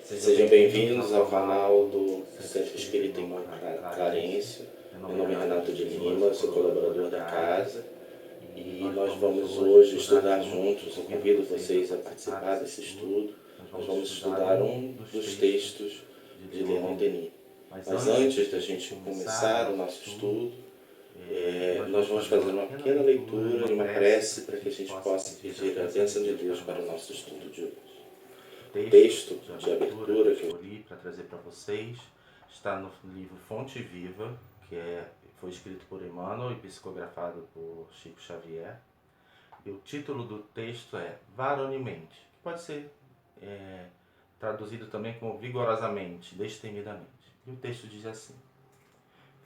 Sejam bem-vindos ao canal do Centro Espírita Irmão Clarencio. Meu nome é Renato de Lima, sou colaborador da casa e nós vamos hoje estudar juntos. Eu convido vocês a participar desse estudo. Nós vamos estudar um dos textos de Leon Denis. Mas antes da gente começar o nosso estudo, nós vamos fazer uma pequena leitura e uma prece para que a gente possa pedir a bênção de Deus para o nosso estudo de hoje. O texto de abertura que eu li para trazer para vocês está no livro Fonte Viva, que foi escrito por Emmanuel e psicografado por Chico Xavier. E o título do texto é Varonilmente, que pode ser traduzido também como vigorosamente, destemidamente. E o texto diz assim: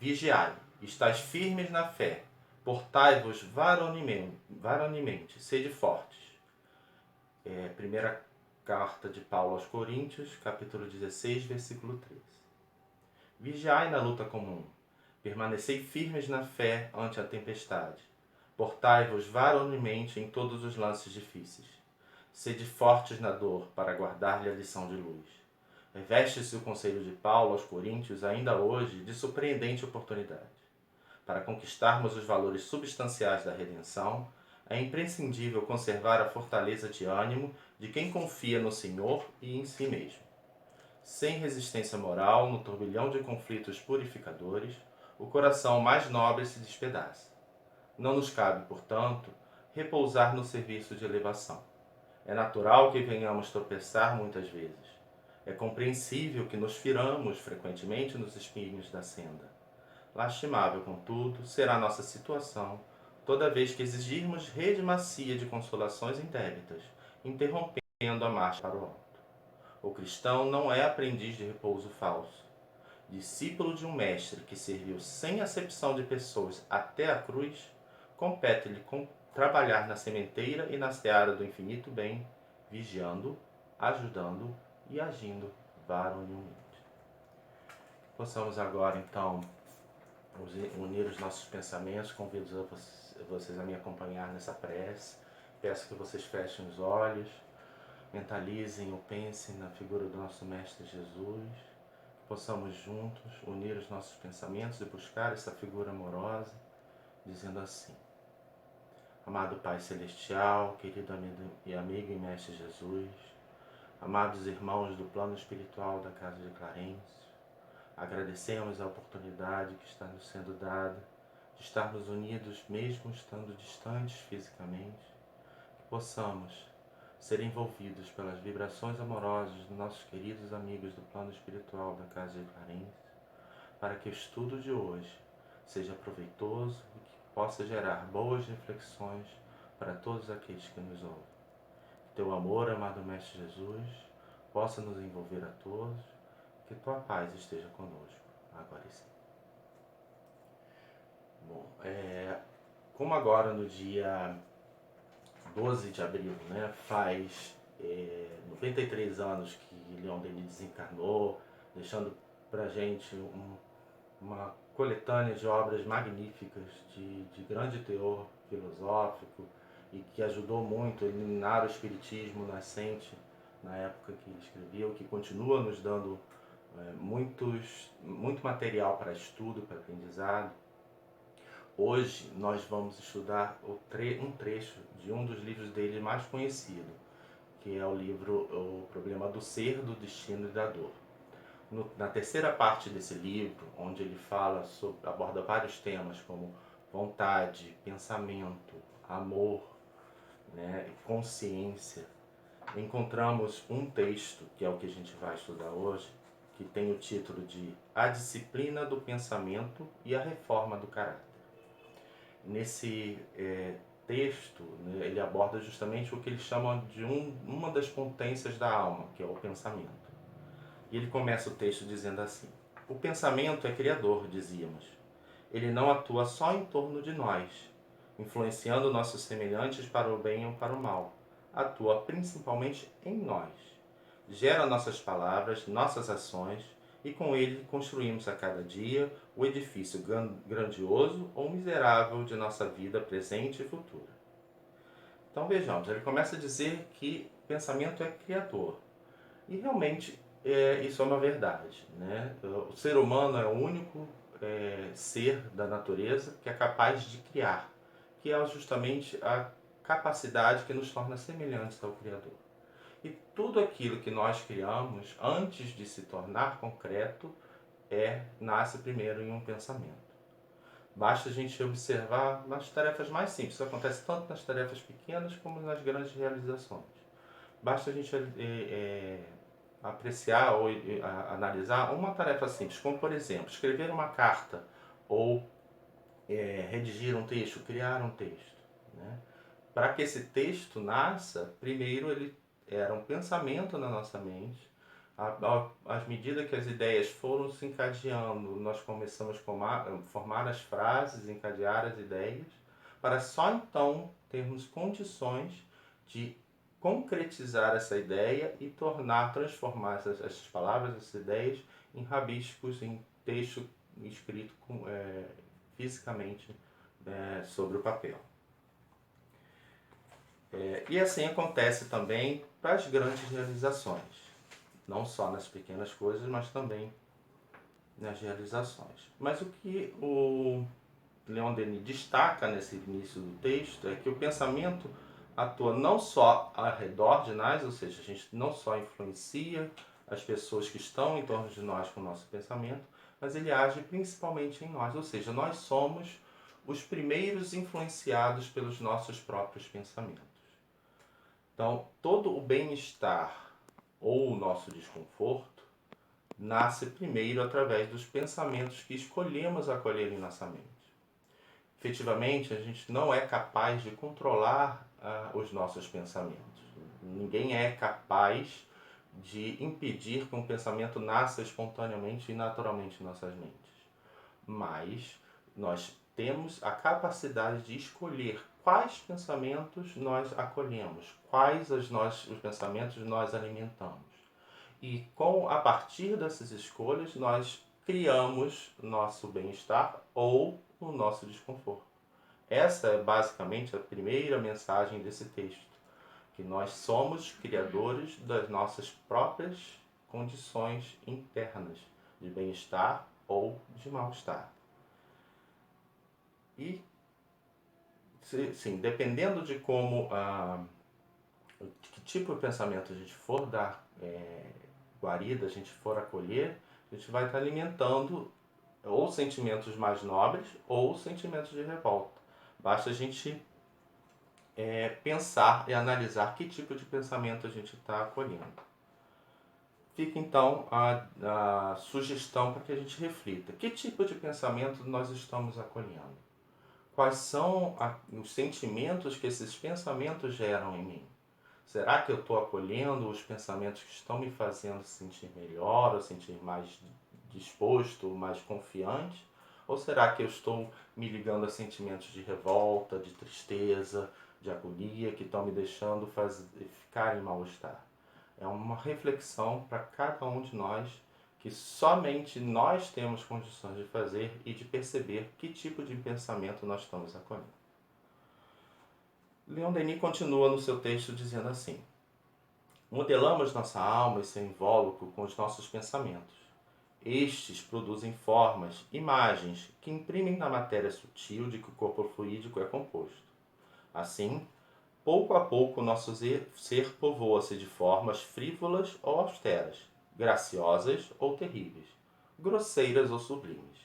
Vigiai, estáis firmes na fé, portai-vos varonilmente, sede fortes. Primeira Carta de Paulo aos Coríntios, capítulo 16, versículo 13. Vigiai na luta comum, permanecei firmes na fé ante a tempestade, portai-vos varonilmente em todos os lances difíceis. Sede fortes na dor para guardar-lhe a lição de luz. Reveste-se o conselho de Paulo aos Coríntios ainda hoje de surpreendente oportunidade. Para conquistarmos os valores substanciais da redenção, é imprescindível conservar a fortaleza de ânimo de quem confia no Senhor e em si mesmo. Sem resistência moral, no turbilhão de conflitos purificadores, o coração mais nobre se despedaça. Não nos cabe, portanto, repousar no serviço de elevação. É natural que venhamos tropeçar muitas vezes. É compreensível que nos firamos frequentemente nos espinhos da senda. Lastimável, contudo, será nossa situação toda vez que exigirmos rede macia de consolações indébitas, interrompendo a marcha para o alto. O cristão não é aprendiz de repouso falso. Discípulo de um mestre que serviu sem acepção de pessoas até a cruz, compete-lhe trabalhar na sementeira e na seara do infinito bem, vigiando, ajudando e agindo varonilmente. Possamos agora, então, unir os nossos pensamentos. Convido vocês a me acompanhar nessa prece. Peço que vocês fechem os olhos, mentalizem ou pensem na figura do nosso Mestre Jesus, que possamos juntos unir os nossos pensamentos e buscar essa figura amorosa, dizendo assim: Amado Pai Celestial, querido amigo e Mestre Jesus, amados irmãos do plano espiritual da Casa de Clarencio, agradecemos a oportunidade que está nos sendo dada de estarmos unidos, mesmo estando distantes fisicamente, que possamos ser envolvidos pelas vibrações amorosas dos nossos queridos amigos do plano espiritual da Casa de Clarencio, para que o estudo de hoje seja proveitoso e que possa gerar boas reflexões para todos aqueles que nos ouvem. Que teu amor, amado Mestre Jesus, possa nos envolver a todos. Que tua paz esteja conosco, agora e sempre. Bom, como agora no dia 12 de abril, faz 93 anos que Leon Denis desencarnou, deixando pra gente uma coletânea de obras magníficas, de grande teor filosófico, e que ajudou muito a eliminar o espiritismo nascente na época que ele escreveu, que continua nos dando muito material para estudo, para aprendizado. Hoje nós vamos estudar um trecho de um dos livros dele mais conhecido, que é o livro O Problema do Ser, do Destino e da Dor. Na terceira parte desse livro, onde ele aborda vários temas como vontade, pensamento, amor, consciência, encontramos um texto, que é o que a gente vai estudar hoje, que tem o título de A Disciplina do Pensamento e a Reforma do Caráter. Nesse texto, ele aborda justamente o que ele chama de uma das potências da alma, que é o pensamento. E ele começa o texto dizendo assim: O pensamento é criador, dizíamos. Ele não atua só em torno de nós, influenciando nossos semelhantes para o bem ou para o mal. Atua principalmente em nós. Gera nossas palavras, nossas ações, e com ele construímos a cada dia o edifício grandioso ou miserável de nossa vida presente e futura. Então vejamos, ele começa a dizer que o pensamento é criador. E realmente isso é uma verdade, né? O ser humano é o único ser da natureza que é capaz de criar, que é justamente a capacidade que nos torna semelhantes ao Criador. E tudo aquilo que nós criamos, antes de se tornar concreto, nasce primeiro em um pensamento. Basta a gente observar nas tarefas mais simples. Isso acontece tanto nas tarefas pequenas como nas grandes realizações. Basta a gente apreciar ou analisar uma tarefa simples, como por exemplo, escrever uma carta ou redigir um texto, criar um texto. Né? Para que esse texto nasça, primeiro ele era um pensamento na nossa mente. À medida que as ideias foram se encadeando, nós começamos a formar as frases, encadear as ideias, para só então termos condições de concretizar essa ideia e transformar essas palavras, essas ideias, em rabiscos, em texto escrito fisicamente sobre o papel. E assim acontece também para as grandes realizações, não só nas pequenas coisas, mas também nas realizações. Mas o que o Leon Denis destaca nesse início do texto é que o pensamento atua não só ao redor de nós, ou seja, a gente não só influencia as pessoas que estão em torno de nós com o nosso pensamento, mas ele age principalmente em nós, ou seja, nós somos os primeiros influenciados pelos nossos próprios pensamentos. Então, todo o bem-estar ou o nosso desconforto nasce primeiro através dos pensamentos que escolhemos acolher em nossa mente. Efetivamente, a gente não é capaz de controlar os nossos pensamentos. Ninguém é capaz de impedir que um pensamento nasça espontaneamente e naturalmente em nossas mentes. Mas nós temos a capacidade de escolher quais pensamentos nós acolhemos, quais os pensamentos nós alimentamos. E a partir dessas escolhas nós criamos nosso bem-estar ou o nosso desconforto. Essa é basicamente a primeira mensagem desse texto, que nós somos criadores das nossas próprias condições internas de bem-estar ou de mal-estar. E, sim, dependendo de que tipo de pensamento a gente for dar guarida, a gente for acolher, a gente vai estar alimentando ou sentimentos mais nobres ou sentimentos de revolta. Basta a gente pensar e analisar que tipo de pensamento a gente está acolhendo. Fica então a sugestão para que a gente reflita. Que tipo de pensamento nós estamos acolhendo? Quais são os sentimentos que esses pensamentos geram em mim? Será que eu estou acolhendo os pensamentos que estão me fazendo sentir melhor, ou sentir mais disposto, mais confiante? Ou será que eu estou me ligando a sentimentos de revolta, de tristeza, de agonia, que estão me deixando ficar em mal-estar? É uma reflexão para cada um de nós que somente nós temos condições de fazer e de perceber que tipo de pensamento nós estamos acolhendo. Leon Denis continua no seu texto dizendo assim: modelamos nossa alma e seu invólucro com os nossos pensamentos. Estes produzem formas, imagens, que imprimem na matéria sutil de que o corpo fluídico é composto. Assim, pouco a pouco o nosso ser povoa-se de formas frívolas ou austeras, graciosas ou terríveis, grosseiras ou sublimes.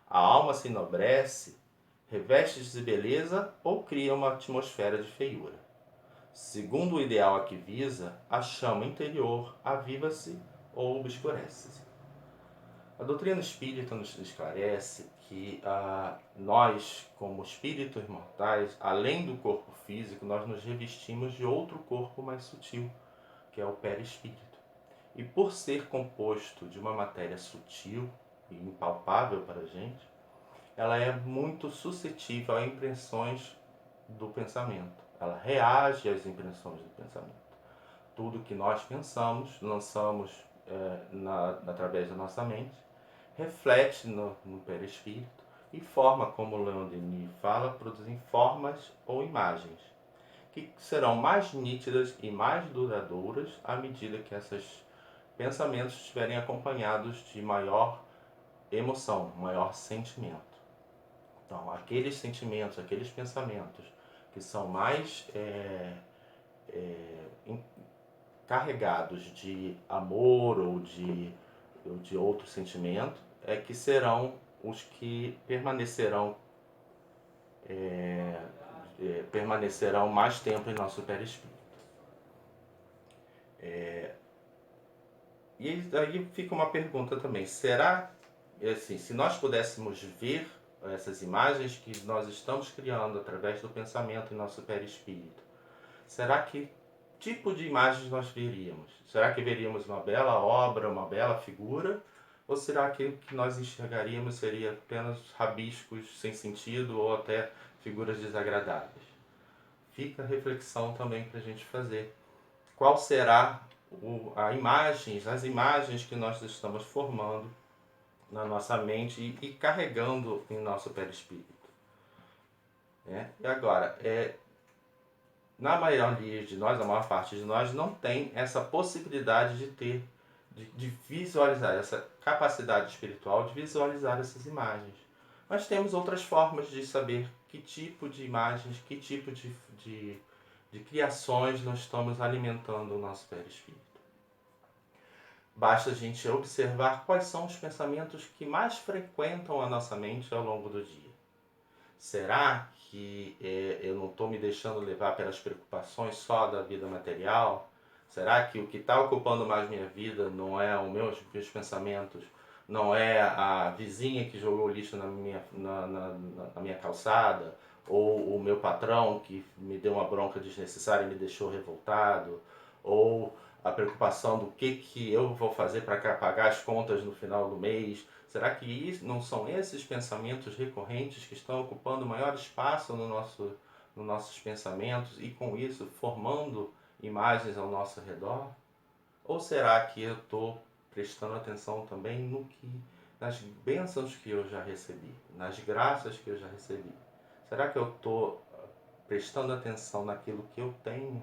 A alma se enobrece, reveste-se de beleza ou cria uma atmosfera de feiura. Segundo o ideal a que visa, a chama interior aviva-se ou obscurece-se. A doutrina espírita nos esclarece que nós, como espíritos mortais, além do corpo físico, nós nos revestimos de outro corpo mais sutil, que é o perispírito. E por ser composto de uma matéria sutil e impalpável para a gente, ela é muito suscetível a impressões do pensamento. Ela reage às impressões do pensamento. Tudo que nós pensamos, lançamos através da nossa mente, reflete no perispírito e forma, como o Leon Denis fala, produzem formas ou imagens que serão mais nítidas e mais duradouras à medida que essas pensamentos estiverem acompanhados de maior emoção, maior sentimento. Então, aqueles sentimentos, aqueles pensamentos que são mais carregados de amor ou de outro sentimento, é que serão os que permanecerão mais tempo em nosso perispírito. E aí fica uma pergunta também, será, assim, se nós pudéssemos ver essas imagens que nós estamos criando através do pensamento em nosso perispírito, será que tipo de imagens nós veríamos? Será que veríamos uma bela obra, uma bela figura? Ou será que o que nós enxergaríamos seria apenas rabiscos sem sentido ou até figuras desagradáveis? Fica a reflexão também para a gente fazer. Qual será as imagens que nós estamos formando na nossa mente e carregando em nosso perispírito? E agora, na maioria de nós, a maior parte de nós, não tem essa possibilidade de visualizar, essa capacidade espiritual de visualizar essas imagens. Mas temos outras formas de saber que tipo de imagens, que tipo de criações nós estamos alimentando o nosso perispírito. Basta a gente observar quais são os pensamentos que mais frequentam a nossa mente ao longo do dia. Será que eu não estou me deixando levar pelas preocupações só da vida material? Será que o que está ocupando mais minha vida não é os meus pensamentos, não é a vizinha que jogou lixo na minha calçada, ou o meu patrão que me deu uma bronca desnecessária e me deixou revoltado, ou a preocupação do que eu vou fazer para pagar as contas no final do mês? Será que não são esses pensamentos recorrentes que estão ocupando maior espaço nos nossos pensamentos e com isso formando imagens ao nosso redor? Ou será que eu estou prestando atenção também nas bênçãos que eu já recebi, nas graças que eu já recebi? Será que eu estou prestando atenção naquilo que eu tenho,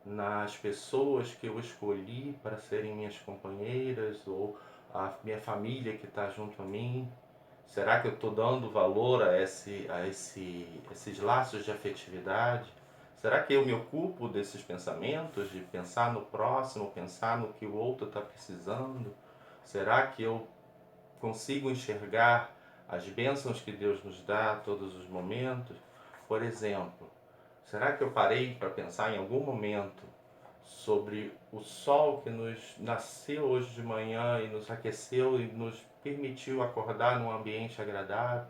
nas pessoas que eu escolhi para serem minhas companheiras ou a minha família que está junto a mim? Será que eu estou dando valor a esses laços de afetividade? Será que eu me ocupo desses pensamentos, de pensar no próximo, pensar no que o outro está precisando? Será que eu consigo enxergar as bênçãos que Deus nos dá a todos os momentos? Por exemplo, será que eu parei para pensar em algum momento sobre o sol que nos nasceu hoje de manhã e nos aqueceu e nos permitiu acordar num ambiente agradável?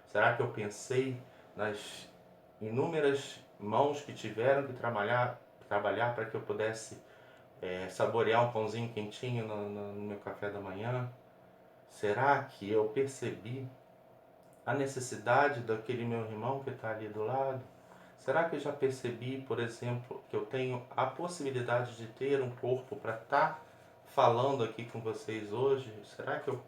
Será que eu pensei nas inúmeras mãos que tiveram que trabalhar para que eu pudesse saborear um pãozinho quentinho no meu café da manhã? Será que eu percebi a necessidade daquele meu irmão que está ali do lado? Será que eu já percebi, por exemplo, que eu tenho a possibilidade de ter um corpo para estar falando aqui com vocês hoje? Será que eu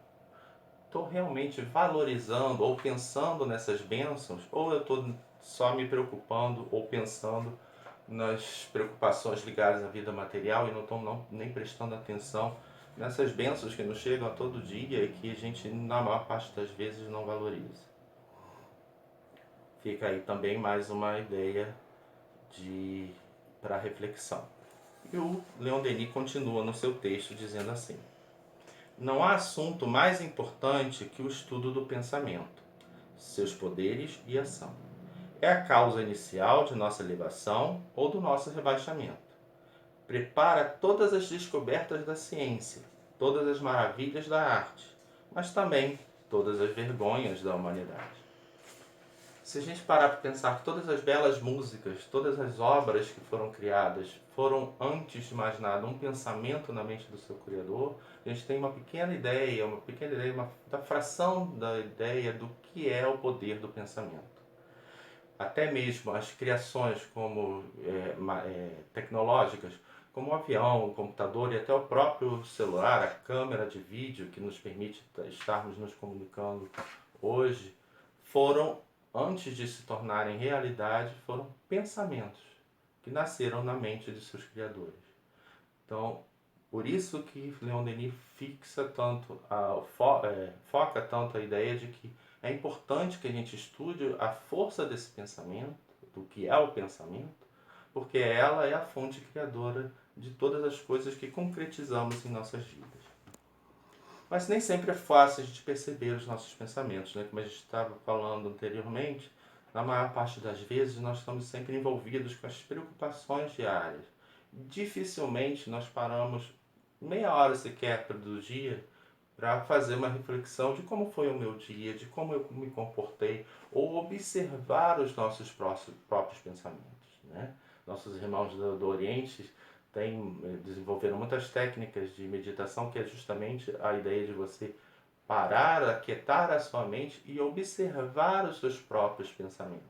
estou realmente valorizando ou pensando nessas bênçãos? Ou eu estou só me preocupando ou pensando nas preocupações ligadas à vida material e não estou nem prestando atenção nessas bênçãos que nos chegam a todo dia e que a gente, na maior parte das vezes, não valoriza? Fica aí também mais uma ideia para reflexão. E o Leon Denis continua no seu texto dizendo assim: não há assunto mais importante que o estudo do pensamento, seus poderes e ação. É a causa inicial de nossa elevação ou do nosso rebaixamento. Prepara todas as descobertas da ciência, todas as maravilhas da arte, mas também todas as vergonhas da humanidade. Se a gente parar para pensar que todas as belas músicas, todas as obras que foram criadas foram, antes de mais nada, um pensamento na mente do seu Criador, a gente tem uma pequena ideia, da fração da ideia do que é o poder do pensamento. Até mesmo as criações tecnológicas, como o avião, o computador e até o próprio celular, a câmera de vídeo que nos permite estarmos nos comunicando hoje, foram, antes de se tornarem realidade, foram pensamentos que nasceram na mente de seus criadores. Então, Por isso que Leon Denis foca tanto a ideia de que é importante que a gente estude a força desse pensamento, do que é o pensamento, porque ela é a fonte criadora de todas as coisas que concretizamos em nossas vidas. Mas nem sempre é fácil a gente perceber os nossos pensamentos, né? Como a gente estava falando anteriormente, na maior parte das vezes nós estamos sempre envolvidos com as preocupações diárias. Dificilmente nós paramos meia hora sequer do dia para fazer uma reflexão de como foi o meu dia, de como eu me comportei, ou observar os nossos próprios pensamentos, né? Nossos irmãos do Oriente desenvolveram muitas técnicas de meditação que é justamente a ideia de você parar, aquietar a sua mente e observar os seus próprios pensamentos,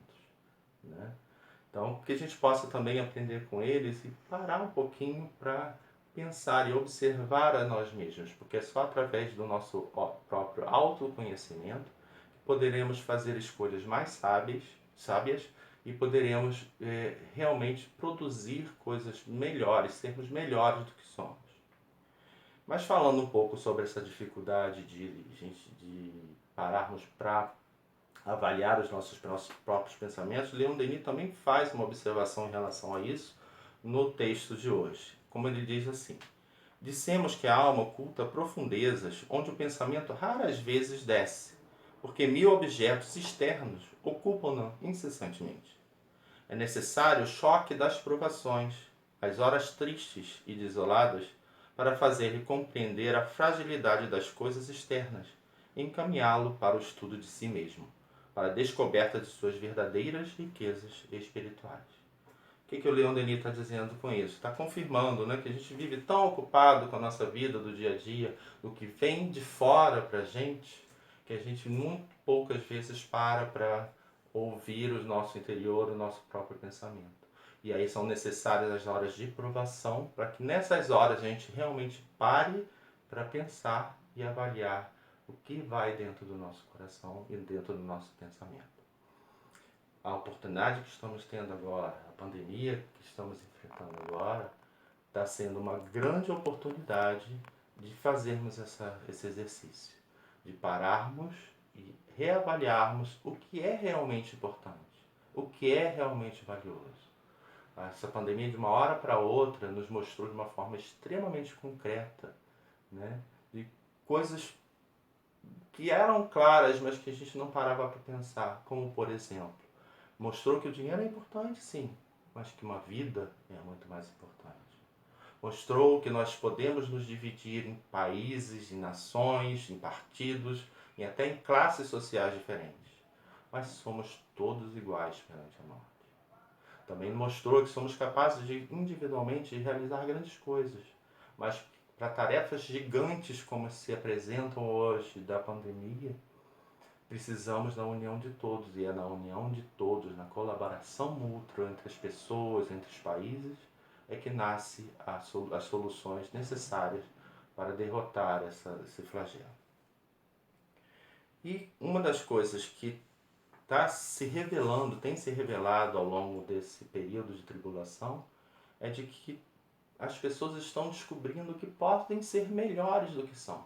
né? Então, que a gente possa também aprender com eles e parar um pouquinho para pensar e observar a nós mesmos, porque é só através do nosso próprio autoconhecimento que poderemos fazer escolhas mais sábias e poderemos realmente produzir coisas melhores, sermos melhores do que somos. Mas falando um pouco sobre essa dificuldade de pararmos para avaliar os nossos próprios pensamentos, Leon Denis também faz uma observação em relação a isso no texto de hoje. Como ele diz assim: dissemos que a alma oculta profundezas onde o pensamento raras vezes desce, porque 1000 objetos externos ocupam-na incessantemente. É necessário o choque das provações, as horas tristes e desoladas, para fazer-lhe compreender a fragilidade das coisas externas e encaminhá-lo para o estudo de si mesmo, para a descoberta de suas verdadeiras riquezas espirituais. O que o Leon Denis está dizendo com isso? Está confirmando, né, que a gente vive tão ocupado com a nossa vida do dia a dia, do que vem de fora para a gente, que a gente muito poucas vezes para ouvir o nosso interior, o nosso próprio pensamento. E aí são necessárias as horas de provação, para que nessas horas a gente realmente pare para pensar e avaliar o que vai dentro do nosso coração e dentro do nosso pensamento. A oportunidade que estamos tendo agora, a pandemia que estamos enfrentando agora, está sendo uma grande oportunidade de fazermos esse exercício, de pararmos e reavaliarmos o que é realmente importante, o que é realmente valioso. Essa pandemia, de uma hora para outra, nos mostrou de uma forma extremamente concreta, né, de coisas que eram claras, mas que a gente não parava para pensar, como por exemplo, mostrou que o dinheiro é importante, sim, mas que uma vida é muito mais importante. Mostrou que nós podemos nos dividir em países, em nações, em partidos e até em classes sociais diferentes, mas somos todos iguais perante a morte. Também mostrou que somos capazes de individualmente realizar grandes coisas, mas para tarefas gigantes como se apresentam hoje da pandemia, precisamos da união de todos, e é na união de todos, na colaboração mútua entre as pessoas, entre os países, é que nasce as soluções necessárias para derrotar esse flagelo. E uma das coisas que tem se revelado ao longo desse período de tribulação, é de que as pessoas estão descobrindo que podem ser melhores do que são.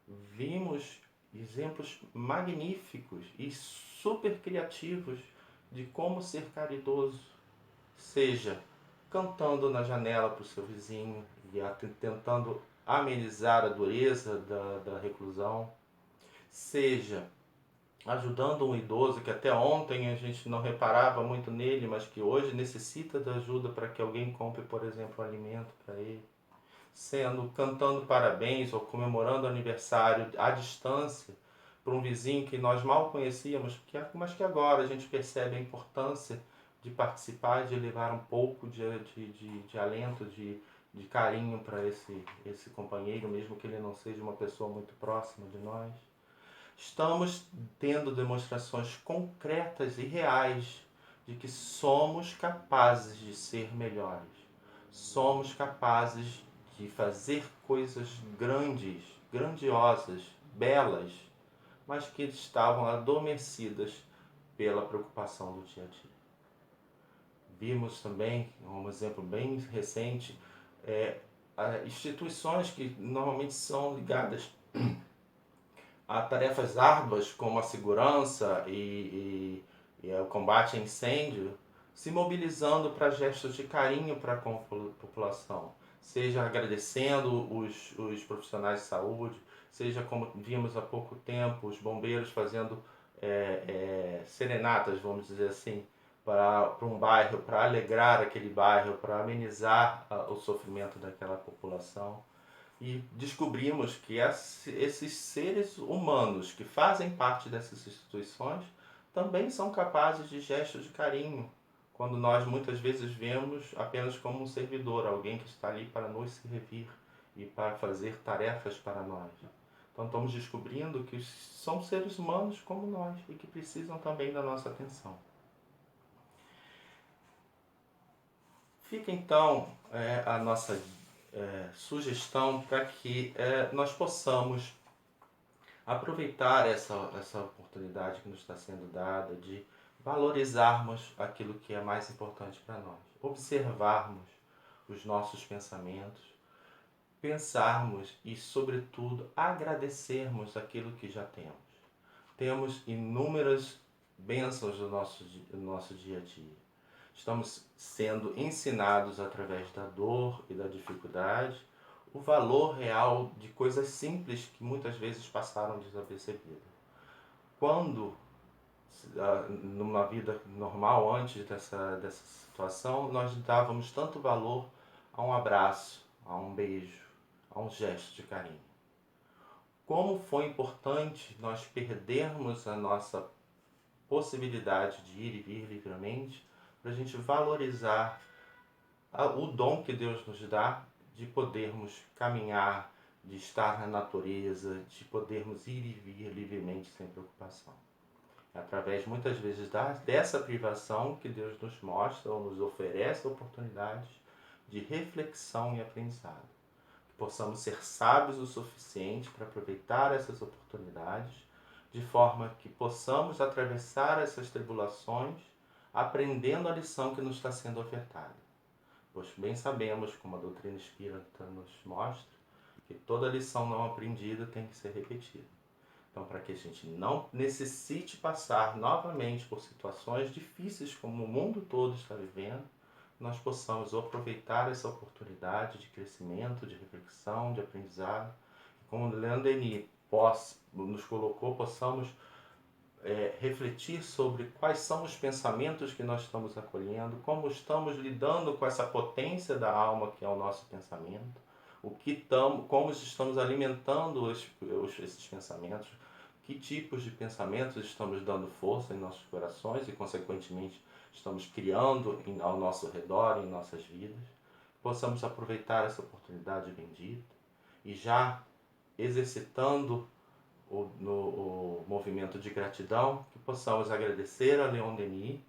Vimos exemplos magníficos e super criativos de como ser caridoso, seja cantando na janela para o seu vizinho e tentando amenizar a dureza da reclusão, seja ajudando um idoso que até ontem a gente não reparava muito nele, mas que hoje necessita de ajuda para que alguém compre, por exemplo, um alimento para ele, cantando parabéns ou comemorando aniversário à distância para um vizinho que nós mal conhecíamos, mas que agora a gente percebe a importância de participar, de levar um pouco de alento, de carinho para esse companheiro, mesmo que ele não seja uma pessoa muito próxima de nós. Estamos tendo demonstrações concretas e reais de que somos capazes de ser melhores. Somos capazes de fazer coisas grandes, grandiosas, belas, mas que estavam adormecidas pela preocupação do dia a dia. Vimos também, um exemplo bem recente, instituições que normalmente são ligadas a tarefas árduas como a segurança e o combate a incêndio, se mobilizando para gestos de carinho para com a população, seja agradecendo os profissionais de saúde, seja como vimos há pouco tempo os bombeiros fazendo serenatas, vamos dizer assim, para um bairro, para alegrar aquele bairro, para amenizar o sofrimento daquela população. E descobrimos que esses seres humanos que fazem parte dessas instituições também são capazes de gestos de carinho, quando nós muitas vezes vemos apenas como um servidor, alguém que está ali para nos servir e para fazer tarefas para nós. Então estamos descobrindo que são seres humanos como nós e que precisam também da nossa atenção. Fica então a nossa sugestão para que nós possamos aproveitar essa oportunidade que nos está sendo dada de valorizarmos aquilo que é mais importante para nós, observarmos os nossos pensamentos, pensarmos e, sobretudo, agradecermos aquilo que já temos. Temos inúmeras bênçãos no nosso dia a dia. Estamos sendo ensinados através da dor e da dificuldade o valor real de coisas simples que muitas vezes passaram desapercebidas. Quando, numa vida normal, antes dessa situação, nós dávamos tanto valor a um abraço, a um beijo, a um gesto de carinho. Como foi importante nós perdermos a nossa possibilidade de ir e vir livremente para a gente valorizar o dom que Deus nos dá de podermos caminhar, de estar na natureza, de podermos ir e vir livremente sem preocupação. É através, muitas vezes, dessa privação que Deus nos mostra ou nos oferece oportunidades de reflexão e aprendizado. Que possamos ser sábios o suficiente para aproveitar essas oportunidades, de forma que possamos atravessar essas tribulações aprendendo a lição que nos está sendo ofertada. Pois bem sabemos, como a doutrina espírita nos mostra, que toda lição não aprendida tem que ser repetida. Então, para que a gente não necessite passar novamente por situações difíceis como o mundo todo está vivendo, nós possamos aproveitar essa oportunidade de crescimento, de reflexão, de aprendizado. Como Leon Denis nos colocou, possamos refletir sobre quais são os pensamentos que nós estamos acolhendo, como estamos lidando com essa potência da alma que é o nosso pensamento, como estamos alimentando esses pensamentos, que tipos de pensamentos estamos dando força em nossos corações e, consequentemente, estamos criando ao nosso redor, em nossas vidas. Possamos aproveitar essa oportunidade bendita e já exercitando o movimento de gratidão, que possamos agradecer a Leon Denis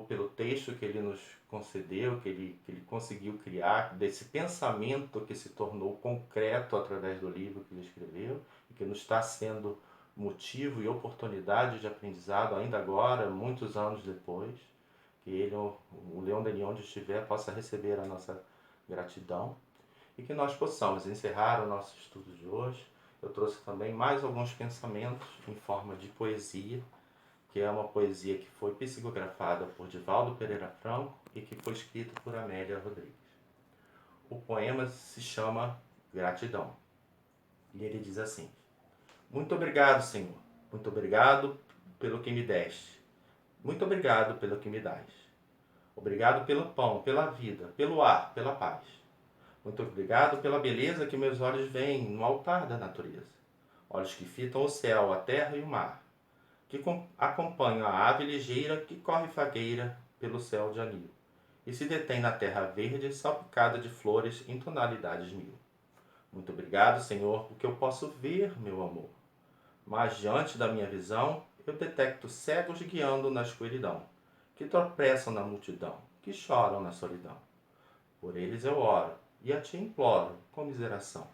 pelo texto que ele nos concedeu, que ele conseguiu criar, desse pensamento que se tornou concreto através do livro que ele escreveu e que nos está sendo motivo e oportunidade de aprendizado ainda agora, muitos anos depois, que ele, o Leon Denis, onde estiver, possa receber a nossa gratidão e que nós possamos encerrar o nosso estudo de hoje. Eu trouxe também mais alguns pensamentos em forma de poesia, que é uma poesia que foi psicografada por Divaldo Pereira Franco e que foi escrita por Amélia Rodrigues. O poema se chama Gratidão. E ele diz assim: muito obrigado, Senhor. Muito obrigado pelo que me deste. Muito obrigado pelo que me dás. Obrigado pelo pão, pela vida, pelo ar, pela paz. Muito obrigado pela beleza que meus olhos veem no altar da natureza. Olhos que fitam o céu, a terra e o mar, que acompanham a ave ligeira que corre fagueira pelo céu de anil e se detém na terra verde salpicada de flores em tonalidades mil. Muito obrigado, Senhor, porque eu posso ver, meu amor. Mas diante da minha visão, eu detecto cegos guiando na escuridão, que tropeçam na multidão, que choram na solidão. Por eles eu oro e a ti imploro, comiseração,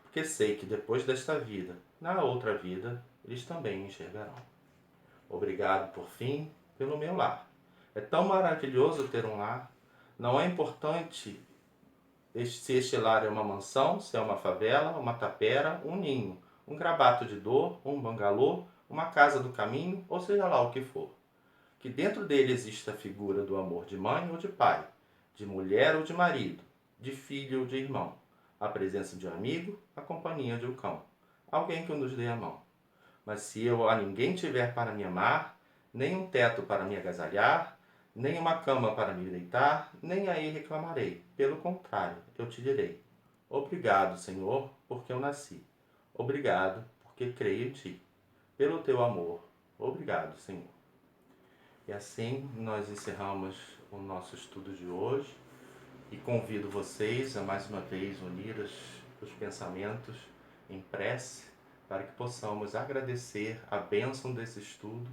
porque sei que depois desta vida, na outra vida, eles também me enxergarão. Obrigado, por fim, pelo meu lar. É tão maravilhoso ter um lar. Não é importante se este lar é uma mansão, se é uma favela, uma tapera, um ninho, um grabato de dor, um bangalô, uma casa do caminho, ou seja lá o que for. Que dentro dele exista a figura do amor de mãe ou de pai, de mulher ou de marido, de filho ou de irmão, a presença de um amigo, a companhia de um cão, alguém que nos dê a mão. Mas se eu a ninguém tiver para me amar, nem um teto para me agasalhar, nem uma cama para me deitar, nem aí reclamarei. Pelo contrário, eu te direi: obrigado, Senhor, porque eu nasci. Obrigado, porque creio em ti. Pelo teu amor. Obrigado, Senhor. E assim nós encerramos o nosso estudo de hoje e convido vocês a mais uma vez unir os pensamentos em prece para que possamos agradecer a bênção desse estudo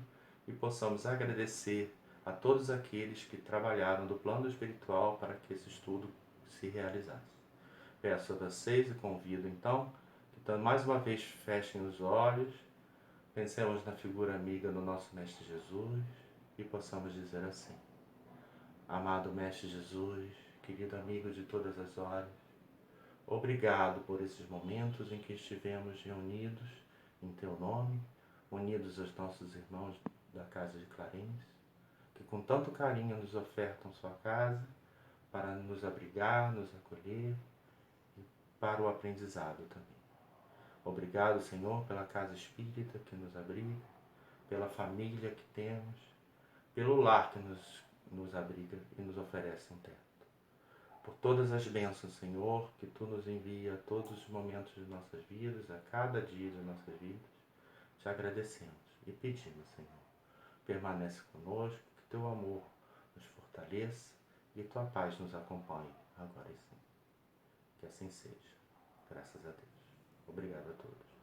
e possamos agradecer a todos aqueles que trabalharam do plano espiritual para que esse estudo se realizasse. Peço a vocês e convido então que mais uma vez fechem os olhos, pensemos na figura amiga do nosso Mestre Jesus e possamos dizer assim: amado Mestre Jesus, querido amigo de todas as horas, obrigado por esses momentos em que estivemos reunidos em Teu nome, unidos aos nossos irmãos da Casa de Clarence, que com tanto carinho nos ofertam sua casa para nos abrigar, nos acolher e para o aprendizado também. Obrigado, Senhor, pela casa espírita que nos abriga, pela família que temos, pelo lar que nos abriga e nos oferece um teto. Por todas as bênçãos, Senhor, que Tu nos envia a todos os momentos de nossas vidas, a cada dia de nossas vidas, te agradecemos e pedimos, Senhor, permanece conosco, que Teu amor nos fortaleça e Tua paz nos acompanhe agora e sempre. Que assim seja. Graças a Deus. Obrigado a todos.